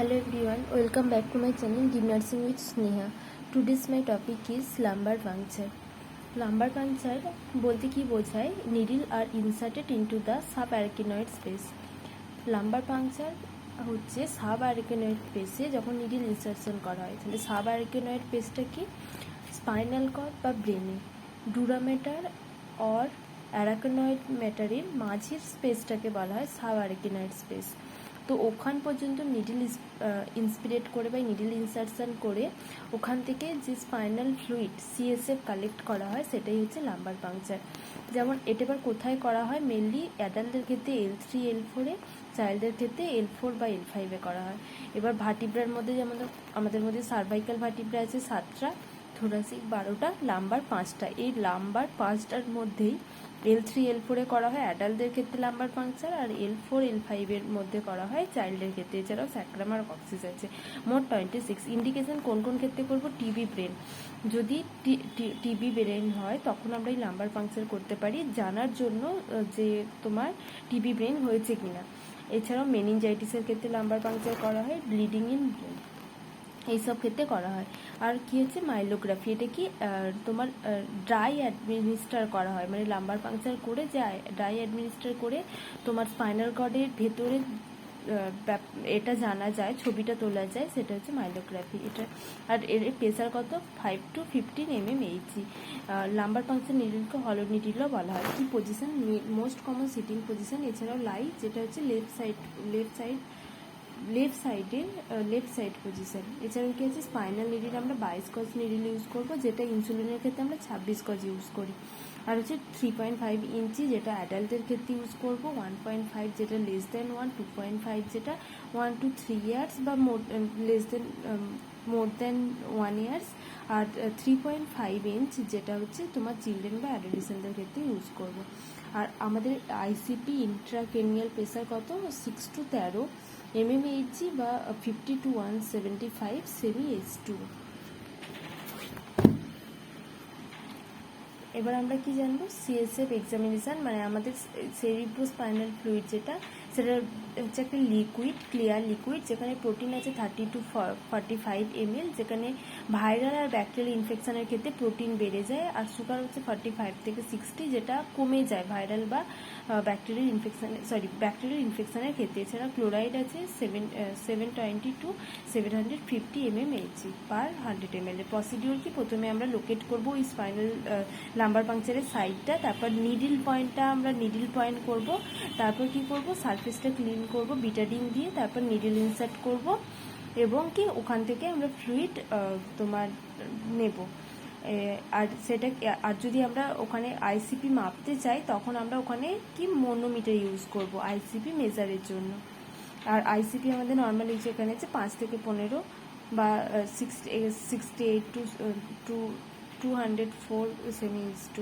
Hello everyone, welcome back to my channel Deep Nursing with Sneha. Today's my topic is lumbar puncture. Lumbar puncture বলতে কি বোঝায়? Needle are inserted into the subarachnoid space. Lumbar puncture হচ্ছে subarachnoid space যখন needle insertion করা হয়। তাহলে subarachnoid spaceটা কি? Spinal cord বা ব্রেনে ডুরামেটার অর অ্যারাকনয়েড ম্যাটারের মাঝের স্পেসটাকে বলা হয় সাবআরাকিনয়েড স্পেস। তো ওখান পর্যন্ত নিডল ইন্সপিরেট করে বা নিডল ইনসারশন করে ওখান থেকে যে স্পাইনাল ফ্লুইড সিএসএফ কালেক্ট করা হয় সেটাই হচ্ছে লাম্বার পাংচার। যেমন এটা এবার কোথায় করা হয়? মেনলি অ্যাডাল্টদের ক্ষেত্রে L3 L4-এ, চাইল্ডদের ক্ষেত্রে L4 বা L5-এ করা হয়। এবার ভার্টিব্রার মধ্যে যেমন আমাদের মধ্যে সার্ভাইকাল ভার্টিব্রা আছে 7টা, থোরাসিক 12টা, লাম্বার 5টা। এই লাম্বার 5টার মধ্যেই L3 L4-এ করা হয় অ্যাডাল্টদের ক্ষেত্রে লাম্বার পাংচার, আর L4 L5-এর মধ্যে করা হয় চাইল্ডের ক্ষেত্রে। এছাড়াও স্যাক্রাম আর কক্সিস আছে। মোট 26 ইন্ডিকেশন কোন কোন ক্ষেত্রে করব? টিবি ব্রেন, যদি টিবি ব্রেন হয় তখন আমরা এই লাম্বার পাংচার করতে পারি জানার জন্য যে তোমার টিবি ব্রেন হয়েছে কিনা। এছাড়াও মেনিনজাইটিসের ক্ষেত্রে লাম্বার পাংচার করা হয়, ব্লিডিং ইন ব্রেন এইসব ক্ষেত্রে করা হয়। আর কি হচ্ছে মাইলোগ্রাফি, এটা কি তোমার ড্রাই অ্যাডমিনিস্টার করা হয়, মানে লাম্বার পাংচার করে যায় ড্রাই অ্যাডমিনিস্টার করে তোমার স্পাইনাল কর্ডের ভেতরে এটা জানা যায়, ছবিটা তোলা যায়, সেটা হচ্ছে মাইলোগ্রাফি। এটা আর এর প্রেসার কত? 5 to 15 mm/Hg। লাম্বার পাংচার নিডলকে হলো নিডলও বলা হয়। কি position? Most common sitting position. এছাড়াও লাই, যেটা হচ্ছে লেফট সাইড পজিশন। এছাড়াও কি আছে? স্পাইনাল নিডল আমরা 22 গজ নিডল ইউজ করবো, যেটা ইনসুলিনের ক্ষেত্রে আমরা 26 গজ ইউজ করি। আর হচ্ছে 3.5 ইঞ্চি, যেটা অ্যাডাল্টের ক্ষেত্রে ইউজ করবো, 1.5 যেটা লেস দেন 1, 2.5 যেটা 1 to 3 ইয়ার্স বা মোর দেন 1 ইয়ার্স, আর 3.5 ইঞ্চ যেটা হচ্ছে তোমার চিলড্রেন বা অ্যাডোলেসেন্টদের ক্ষেত্রে ইউজ করবো। আর আমাদের আইসিপি ইন্ট্রাক্রেনিয়াল প্রেসার কত? 6 to 13 mm/Hg বা 50 to 175 semi-H2। এবার আমরা কি জানবো? সিএসএফ এক্সামিনেশন, মানে আমাদের সেরিব্রোস্পাইনাল ফ্লুইড যেটা, সেটা হচ্ছে একটা লিকুইড, ক্লিয়ার লিকুইড, যেখানে প্রোটিন আছে 30 to 45 ml, যেখানে ভাইরাল আর ব্যাকটেরিয়াল ইনফেকশনের ক্ষেত্রে প্রোটিন বেড়ে যায়, আর সুগার হচ্ছে 45 থেকে 60, যেটা কমে যায় ভাইরাল বা ব্যাকটেরিয়াল ইনফেকশনের ক্ষেত্রে। এছাড়া ক্লোরাইড আছে 720 to 750 mm/Hg per 100 ml। Procedure কি? প্রথমে আমরা লোকেট করবো ওই স্পাইনাল লাম্বার পাংচারের সাইডটা, তারপর নিডল পয়েন্টটা আমরা নিডল পয়েন্ট করব, তারপর কি করব? সারফেসটা ক্লিন করব বিটাডিন দিয়ে, তারপর নিডল ইনসার্ট করব, এবং কি ওখান থেকে আমরা ফ্লুইড তোমার নেব। আর সেটা, আর যদি আমরা ওখানে আইসিপি মাপতে চাই তখন আমরা ওখানে কি মনোমিটার ইউজ করব আইসিপি মেজারের জন্য। আর আইসিপি আমাদের নর্মালি যেখানে আছে 5 থেকে 15 বা 68 to 204 semi-H2।